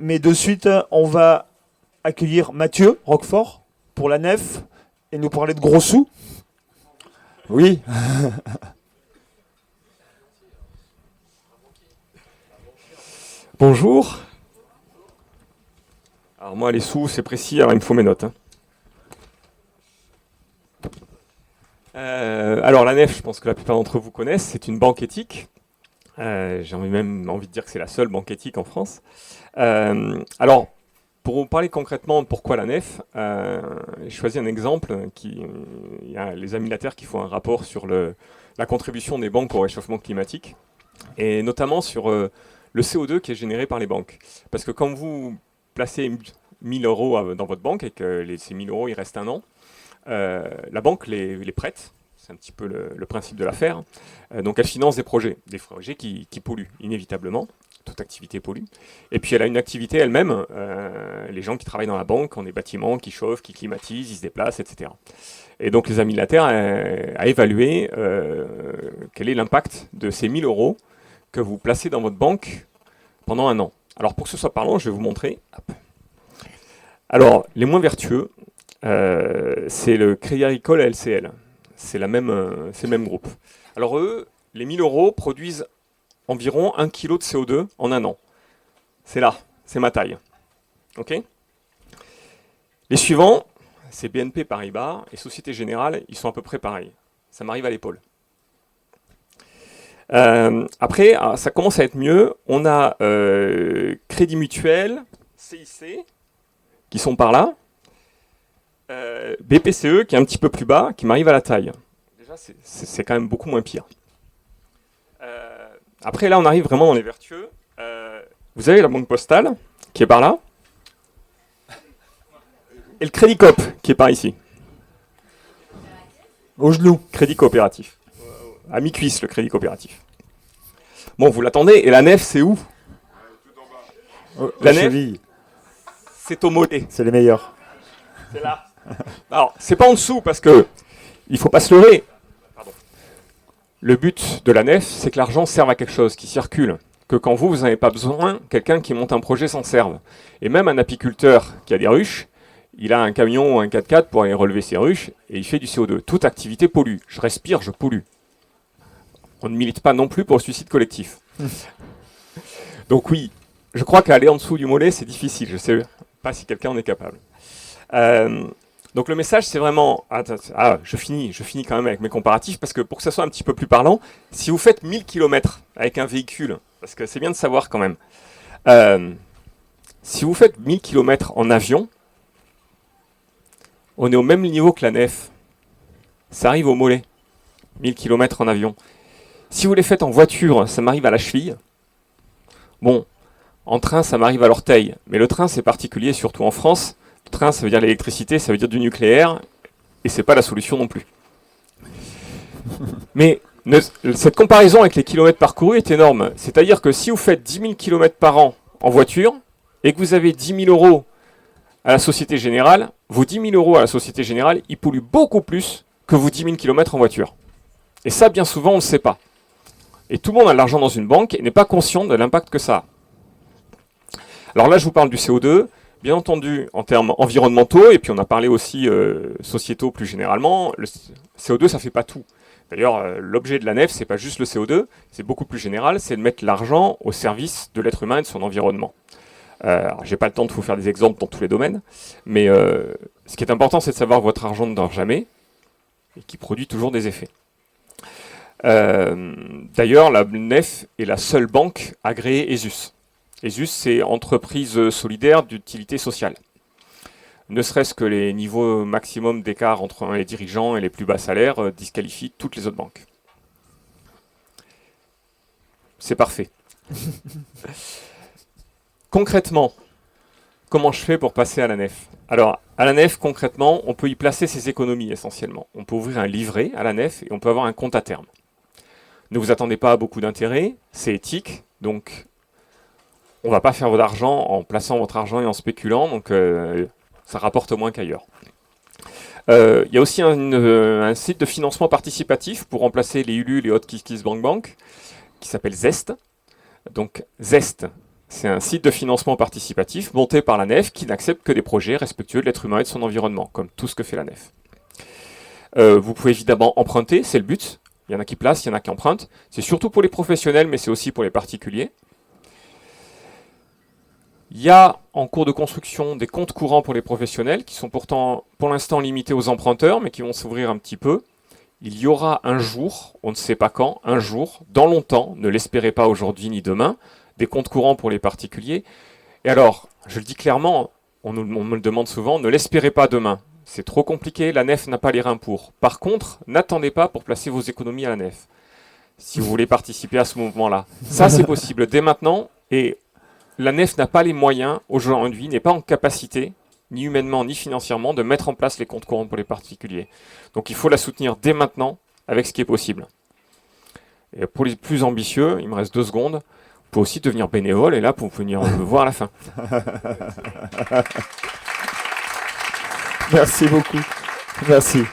Mais de suite, on va accueillir Mathieu Roquefort pour la nef et nous parler de gros sous. Oui. Bonjour. Alors moi, les sous, c'est précis, alors il me faut mes notes. Alors la nef, je pense que la plupart d'entre vous connaissent, c'est une banque éthique. J'ai même envie de dire que c'est la seule banque éthique en France. Alors, pour vous parler concrètement de pourquoi la nef, j'ai choisi un exemple. Il y a les amis de la Terre qui font un rapport sur la contribution des banques au réchauffement climatique, et notamment sur le CO2 qui est généré par les banques. Parce que quand vous placez 1000 euros dans votre banque et que ces 1000 euros, il reste un an, la banque les prête. C'est un petit peu le principe de l'affaire. Donc elle finance des projets qui polluent inévitablement. Toute activité pollue. Et puis elle a une activité elle-même. Les gens qui travaillent dans la banque ont des bâtiments qui chauffent, qui climatisent, ils se déplacent, etc. Et donc les Amis de la Terre a évalué quel est l'impact de ces 1000 euros que vous placez dans votre banque pendant un an. Alors pour que ce soit parlant, je vais vous montrer. Hop. Alors les moins vertueux, c'est le Crédit Agricole et LCL. C'est le même groupe. Alors eux, les 1000 euros produisent environ 1 kg de CO2 en un an. C'est là, c'est ma taille. Ok ? Les suivants, c'est BNP Paribas et Société Générale, ils sont à peu près pareils. Ça m'arrive à l'épaule. Après, ça commence à être mieux. On a Crédit Mutuel, CIC, qui sont par là. BPCE, qui est un petit peu plus bas, qui m'arrive à la taille. Déjà, c'est quand même beaucoup moins pire. Après, là, on arrive vraiment dans les vertueux. Vous avez la Banque Postale, qui est par là. Et le Crédit Coop, qui est par ici. Au genou. Crédit coopératif. À mi-cuisse, le Crédit coopératif. Bon, vous l'attendez. Et la nef, c'est où ? La nef, c'est au mollet. C'est les meilleurs. C'est là. Alors, c'est pas en dessous, parce que il faut pas se leurrer. Pardon. Le but de la nef, c'est que l'argent serve à quelque chose, qui circule. Que quand vous n'avez pas besoin, quelqu'un qui monte un projet s'en serve. Et même un apiculteur qui a des ruches, il a un camion ou un 4x4 pour aller relever ses ruches, et il fait du CO2. Toute activité pollue. Je respire, je pollue. On ne milite pas non plus pour le suicide collectif. Donc oui, je crois qu'aller en dessous du mollet, c'est difficile. Je ne sais pas si quelqu'un en est capable. Donc le message, c'est vraiment... je finis quand même avec mes comparatifs, parce que pour que ça soit un petit peu plus parlant, si vous faites 1000 km avec un véhicule, parce que c'est bien de savoir quand même, si vous faites 1000 km en avion, on est au même niveau que la nef. Ça arrive au mollet, 1000 km en avion. Si vous les faites en voiture, ça m'arrive à la cheville. Bon, en train, ça m'arrive à l'orteil. Mais le train, c'est particulier, surtout en France. Le train, ça veut dire l'électricité, ça veut dire du nucléaire, et c'est pas la solution non plus. Mais cette comparaison avec les kilomètres parcourus est énorme. C'est-à-dire que si vous faites 10 000 km par an en voiture, et que vous avez 10 000 euros à la Société Générale, vos 10 000 euros à la Société Générale, ils polluent beaucoup plus que vos 10 000 km en voiture. Et ça, bien souvent, on ne le sait pas. Et tout le monde a de l'argent dans une banque et n'est pas conscient de l'impact que ça a. Alors là, je vous parle du CO2. Bien entendu, en termes environnementaux, et puis on a parlé aussi sociétaux plus généralement, le CO2, ça ne fait pas tout. D'ailleurs, l'objet de la nef, ce n'est pas juste le CO2, c'est beaucoup plus général, c'est de mettre l'argent au service de l'être humain et de son environnement. Alors, j'ai pas le temps de vous faire des exemples dans tous les domaines, mais ce qui est important, c'est de savoir que votre argent ne dort jamais, et qui produit toujours des effets. D'ailleurs, la nef est la seule banque agréée ESUS. ESUS, c'est entreprise solidaire d'utilité sociale. Ne serait-ce que les niveaux maximum d'écart entre les dirigeants et les plus bas salaires disqualifient toutes les autres banques. C'est parfait. Concrètement, comment je fais pour passer à la nef ? Alors, à la nef, concrètement, on peut y placer ses économies essentiellement. On peut ouvrir un livret à la nef et on peut avoir un compte à terme. Ne vous attendez pas à beaucoup d'intérêt, c'est éthique, donc on ne va pas faire votre argent en plaçant votre argent et en spéculant, donc ça rapporte moins qu'ailleurs. Il y a aussi un site de financement participatif pour remplacer les Ulule et autres KissKissBankBank, qui s'appelle Zest. Donc Zest, C'est un site de financement participatif monté par la nef qui n'accepte que des projets respectueux de l'être humain et de son environnement, comme tout ce que fait la nef. Vous pouvez évidemment emprunter, c'est le but. Il y en a qui placent, il y en a qui empruntent. C'est surtout pour les professionnels, mais c'est aussi pour les particuliers. Il y a en cours de construction des comptes courants pour les professionnels qui sont pourtant pour l'instant limités aux emprunteurs, mais qui vont s'ouvrir un petit peu. Il y aura un jour, on ne sait pas quand, un jour, dans longtemps, ne l'espérez pas aujourd'hui ni demain, des comptes courants pour les particuliers. Et alors, je le dis clairement, on me le demande souvent, ne l'espérez pas demain. C'est trop compliqué, la nef n'a pas les reins pour. Par contre, n'attendez pas pour placer vos économies à la nef, si vous voulez participer à ce mouvement-là. Ça, c'est possible dès maintenant, et la nef n'a pas les moyens, aujourd'hui, n'est pas en capacité, ni humainement, ni financièrement, de mettre en place les comptes courants pour les particuliers. Donc il faut la soutenir dès maintenant, avec ce qui est possible. Et pour les plus ambitieux, il me reste 2 secondes, vous pouvez aussi devenir bénévole, et là, vous pouvez venir me voir à la fin. Merci beaucoup. Merci.